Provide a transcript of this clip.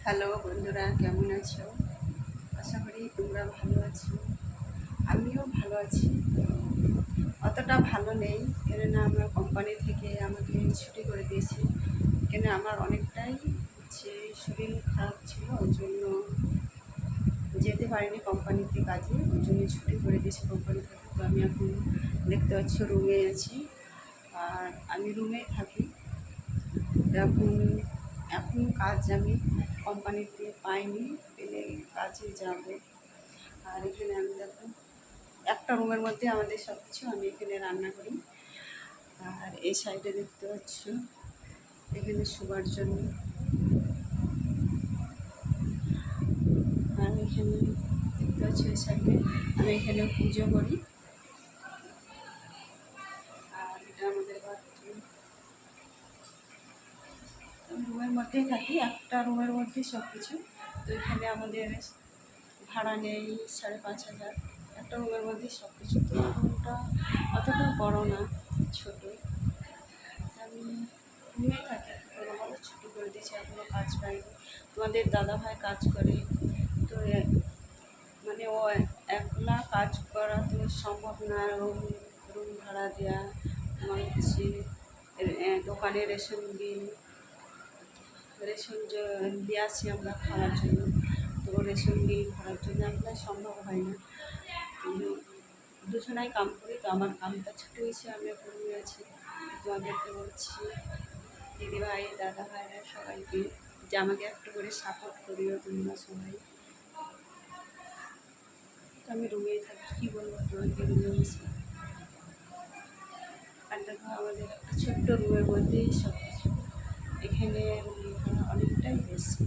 Hello বন্ধুরা, কেমন আছো? আশা করি তোমরা ভালো আছো। আমিও ভালো আছি। অতটা ভালো নেই, কেননা আমার কোম্পানি থেকে আমাকে ছুটি করে দিয়েছে। কেন আমার অনেকটাই শরীর খারাপ ছিল, ওই জন্য যেতে পারিনি কোম্পানিতে কাজে, ওই জন্য ছুটি করে দিয়েছে কোম্পানি থেকে। তো আমি এখন দেখতে পাচ্ছি রুমে আছি, আর আমি রুমেই থাকি। এখন এখন কাজ আমি কোম্পানিতে পাইনি, পেলে কাজে যাব। আর এখানে আমি দেখো একটা রুমের মধ্যে আমাদের সব কিছু, আমি এখানে রান্না করি। আর এই সাইডে দেখতে পাচ্ছ এখানে শোবার জন্য, আর এখানে দেখতে পাচ্ছ এই সাইডে আমি এখানে পুজো করি। আর এটা আমাদের বাথরুম। রুমের মধ্যেই থাকি, একটা রুমের মধ্যেই সব কিছু। তো এখানে আমাদের ভাড়া নেই 5,500, একটা রুমের মধ্যেই সব কিছু। তো রুমটা অতটা বড় না, ছোটো। আমি রুমেই থাকি, কোনো বলো ছুটি করে দিয়েছি, এখনও কাজ পাইনি। তোমাদের দাদাভাই কাজ করে, তো মানে ও একলা কাজ করা তো সম্ভব না। রুম রুম ভাড়া দেওয়া, তোমার হচ্ছে দোকানে রেশন দিয়ে আসি আমরা খাওয়ার জন্য। তো রেশন বিল ভরার জন্য আপনার সম্ভব হয় না। দুজনাই কাম করি, তো আমার কামটা ছুটে হয়েছে, আমি এখন আছি। তোমাদেরকে বলছি, দিদিভাই দাদা ভাইরা সবাইকে, যে আমাকে একটু করে সাপোর্ট করিও তোমরা সবাই। তো আমি রুমেই থাকি, কী বলবো তোমাকে, রুমে বসে। আর দেখো আমাদের একটা ছোট্ট রুমের মধ্যেই সব কিছু। এখানে রুম ভাড়া অনেকটাই বেশি।